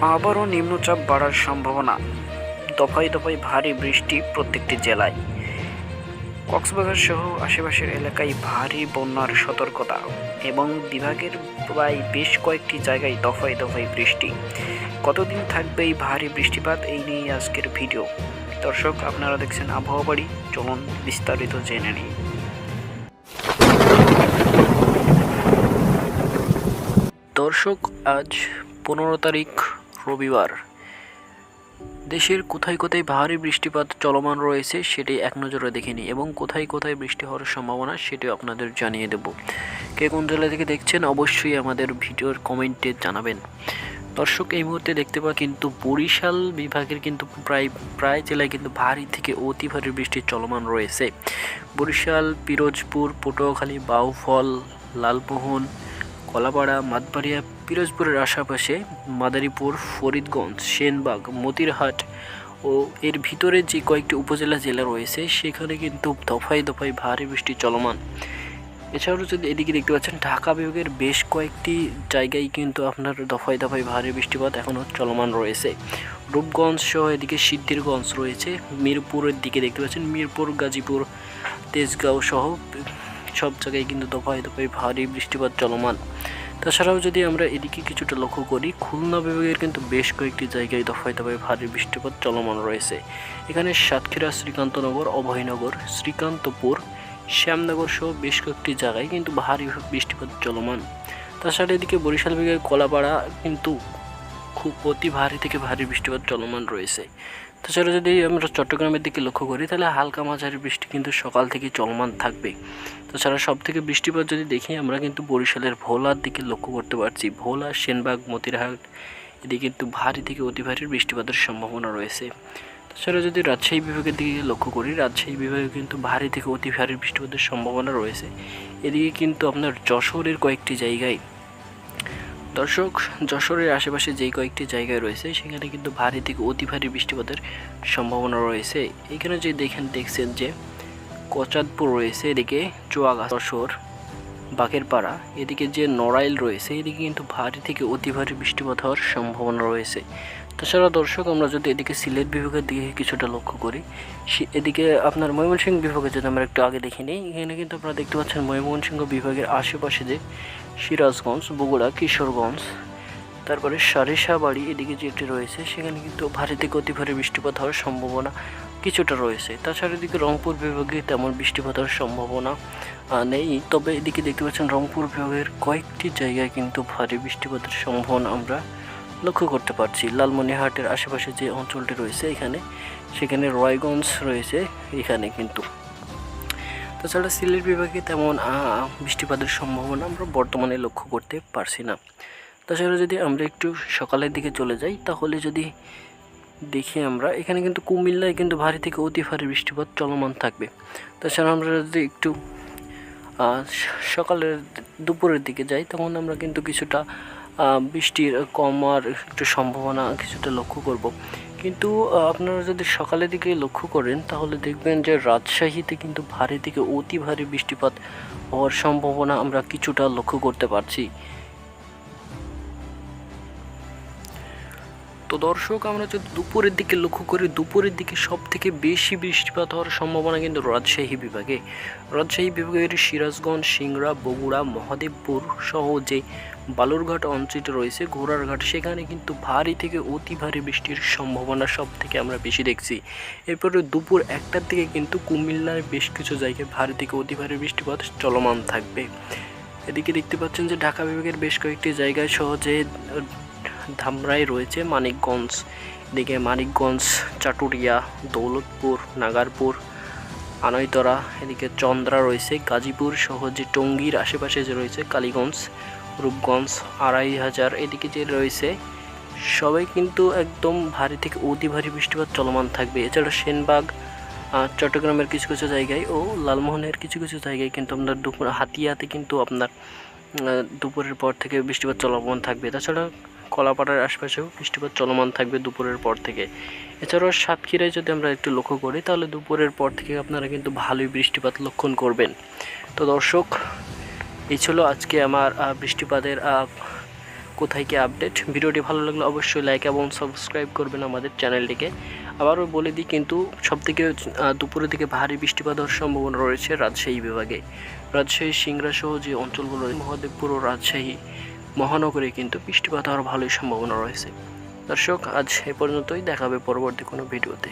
আবারও নিম্নচাপ বাড়ার সম্ভাবনা, দফায় দফায় ভারী বৃষ্টি প্রত্যেকটি জেলায়। কক্সবাজার সহ আশেপাশের এলাকায় ভারী বন্যার সতর্কতা এবং বিভাগের প্রায় বেশ কয়েকটি জায়গায় দফায় দফায় বৃষ্টি। কতদিন থাকবে এই ভারী বৃষ্টিপাত, এই নিয়ে আজকের ভিডিও। দর্শক, আপনারা দেখছেন আবহাওয়া বাড়ি, চলুন বিস্তারিত জেনে নিই। দর্শক, আজ 15 তারিখ রবিবার। দেশের কোথায় কোথায় ভারী বৃষ্টিপাত চলমান রয়েছে সেটি এক নজরে দেখে নিই এবং কোথায় কোথায় বৃষ্টি হওয়ার সম্ভাবনা সেটিও আপনাদের জানিয়ে দেব। কে কোন জেলা থেকে দেখছেন অবশ্যই আমাদের ভিডিওর কমেন্টে জানাবেন। দর্শক, এই মুহূর্তে দেখতে পাওয়া কিন্তু বরিশাল বিভাগের কিন্তু প্রায় জেলায় কিন্তু ভারী থেকে অতি ভারী বৃষ্টি চলমান রয়েছে। বরিশাল, পিরোজপুর, পটুয়াখালী, বাউফল, লালমোহন, কলাপাড়া, মাতবাড়িয়া, পিরোজপুরের আশেপাশে মাদারীপুর, ফরিদগঞ্জ, সেনবাগ, মতিরহাট ও এর ভিতরে যে কয়েকটি উপজেলা জেলা রয়েছে সেখানে কিন্তু দফায় দফায় ভারী বৃষ্টি চলমান। এছাড়াও যদি এদিকে দেখতে পাচ্ছেন ঢাকা বিভাগের বেশ কয়েকটি জায়গায় কিন্তু আপনার দফায় দফায় ভারী বৃষ্টিপাত এখনও চলমান রয়েছে। রূপগঞ্জ সহ এদিকে সিদ্ধিরগঞ্জ রয়েছে। মিরপুরের দিকে দেখতে পাচ্ছেন মিরপুর, গাজীপুর, তেজগাঁও সহ সব জায়গায় কিন্তু দফায় দফায় ভারী বৃষ্টিপাত চলমান। তাছাড়াও যদি আমরা এদিকে কিছুটা লক্ষ্য করি, খুলনা বিভাগের কিন্তু বেশ কয়েকটি জায়গায় দফায় দফায় ভারী বৃষ্টিপাত চলমান রয়েছে। এখানে সাতক্ষীরা, শ্রীকান্তনগর, অভয়নগর, শ্রীকান্তপুর, শ্যামনগর সহ বেশ কয়েকটি জায়গায় কিন্তু ভারী বৃষ্টিপাত চলমান। তাছাড়া এদিকে বরিশাল বিভাগের কলাপাড়া কিন্তু খুব অতি ভারী থেকে ভারী বৃষ্টিপাত চলমান রয়েছে। তাছাড়া যদি আমরা চট্টগ্রামের দিকে লক্ষ্য করি তাহলে হালকা মাঝারি বৃষ্টি কিন্তু সকাল থেকে চলমান থাকবে। তাছাড়া সব থেকে বৃষ্টিপাত যদি দেখি আমরা কিন্তু বরিশালের ভোলার দিকে লক্ষ্য করতে পারছি। ভোলা, সেনবাগ, মতিরহাট এদিকে কিন্তু ভারী থেকে অতি ভারী বৃষ্টিপাতের সম্ভাবনা রয়েছে। তাছাড়া যদি রাজশাহী বিভাগের দিকে লক্ষ্য করি, রাজশাহী বিভাগে কিন্তু ভারী থেকে অতি ভারী বৃষ্টিপাতের সম্ভাবনা রয়েছে। এদিকে কিন্তু আপনার যশোরের কয়েকটি জায়গায়, দর্শক, যশোরের আশেপাশে যেই কয়েকটি জায়গায় রয়েছে সেখানে কিন্তু ভারী থেকে অতি ভারী বৃষ্টিপাতের সম্ভাবনা রয়েছে। এখানে যে দেখছেন যে কোচাতপুর রয়েছে, এদিকে চুয়াগাছা, যশোর, বাকেরপাড়া, এদিকে যে নড়াইল রয়েছে এদিকে কিন্তু ভারী থেকে অতি ভারী বৃষ্টিপাত হওয়ার সম্ভাবনা রয়েছে। তাছাড়া দর্শক, আমরা যদি এদিকে সিলেট বিভাগের দিকে কিছুটা লক্ষ্য করি, এদিকে আপনার ময়মনসিংহ বিভাগে যদি আমরা একটু আগে দেখে নিই, এখানে কিন্তু আপনারা দেখতে পাচ্ছেন ময়মনসিংহ বিভাগের আশেপাশে যে সিরাজগঞ্জ, বগুড়া, কিশোরগঞ্জ, তারপরে সারিসাবাড়ি এদিকে যেটি রয়েছে সেখানে কিন্তু ভারী থেকে অতি ভারী বৃষ্টিপাত হওয়ার সম্ভাবনা কিছুটা রয়েছে। তাছাড়া এদিকে রংপুর বিভাগে তেমন বৃষ্টিপাত হওয়ার সম্ভাবনা নেই, তবে এদিকে দেখতে পাচ্ছেন রংপুর বিভাগের কয়েকটি জায়গায় কিন্তু ভারী বৃষ্টিপাতের সম্ভাবনা আমরা লক্ষ্য করতে পারছি। লালমনিরহাটের আশেপাশে যে অঞ্চলটি রয়েছে সেখানে রায়গঞ্জ রয়েছে এখানে কিন্তু। তাছাড়া সিলেট বিভাগে তেমন বৃষ্টিপাতের সম্ভাবনা আমরা বর্তমানে লক্ষ্য করতে পারছি না। তাছাড়া যদি আমরা একটু সকালের দিকে চলে যাই তাহলে যদি দেখি আমরা এখানে কিন্তু কুমিল্লায় কিন্তু ভারী থেকে অতি ভারী বৃষ্টিপাত চলমান থাকবে। তাছাড়া আমরা যদি একটু সকালের দুপুরের দিকে যাই তখন আমরা কিন্তু কিছুটা বৃষ্টির কমার একটু সম্ভাবনা কিছুটা লক্ষ্য করব। কিন্তু আপনারা যদি সকালের দিকে লক্ষ্য করেন তাহলে দেখবেন যে রাজশাহীতে কিন্তু ভারী থেকে অতি ভারী বৃষ্টিপাত হওয়ার সম্ভাবনা আমরা কিছুটা লক্ষ্য করতে পারছি। তো দর্শক, আমরা যদি দুপুরের দিকে লক্ষ্য করি, দুপুরের দিকে সব থেকে বেশি বৃষ্টিপাত হওয়ার সম্ভাবনা কিন্তু রাজশাহী বিভাগের সিরাজগঞ্জ, সিংড়া, বগুড়া, মহাদেবপুর সহ যে বালুরঘাট অঞ্চলটি রয়েছে, ঘোড়ারঘাট, সেখানে কিন্তু ভারী থেকে অতি ভারী বৃষ্টির সম্ভাবনা সব থেকে আমরা বেশি দেখছি। এরপরে দুপুর 1টার দিকে কিন্তু কুমিল্লার বেশ কিছু জায়গায় ভারী থেকে অতি ভারী বৃষ্টিপাত চলমান থাকবে। এদিকে দেখতে পাচ্ছেন যে ঢাকা বিভাগের বেশ কয়েকটি জায়গায় সহজে ধামরাই রয়েছে, মানিকগঞ্জ, এদিকে মানিকগঞ্জ, চাটুরিয়া, দৌলতপুর, নাগারপুর, আনৈতরা, এদিকে চন্দ্রা রয়েছে, গাজীপুর সহ যে টঙ্গীর আশেপাশে যে রয়েছে কালীগঞ্জ, রূপগঞ্জ, 2500 এদিকে যে রয়েছে সবাই কিন্তু একদম ভারী থেকে অতি ভারী বৃষ্টিপাত চলমান থাকবে। এছাড়া সেনবাগ, চট্টগ্রামের কিছু কিছু জায়গায় ও লালমোহনের কিছু কিছু জায়গায় কিন্তু আপনার হাতিয়াতে কিন্তু আপনার দুপুরের পর থেকে বৃষ্টিপাত চলমান থাকবে। তাছাড়া কলাপাড়ার আশপাশেও বৃষ্টিপাত চলমান থাকবে দুপুরের পর থেকে। এছাড়াও সাতক্ষীরায় যদি আমরা একটু লক্ষ্য করি তাহলে দুপুরের পর থেকে আপনারা কিন্তু ভালোই বৃষ্টিপাত লক্ষণ করবেন। তো দর্শক, এই ছিল আজকে আমার বৃষ্টিপাতের কোথায় কি আপডেট। ভিডিওটি ভালো লাগলে অবশ্যই লাইক এবং সাবস্ক্রাইব করবেন আমাদের চ্যানেলটিকে। আবারও বলে দিই, কিন্তু সবথেকে দুপুরের দিকে ভারী বৃষ্টিপাত হওয়ার সম্ভাবনা রয়েছে রাজশাহী বিভাগে। রাজশাহী সিংড়া সহ যে অঞ্চলগুলো, মহাদেবপুর ও রাজশাহী মহানগরে কিন্তু বৃষ্টিপাত হওয়ার ভালোই সম্ভাবনা রয়েছে। দর্শক, আজ এ পর্যন্তই, দেখা হবে পরবর্তী কোনো ভিডিওতে।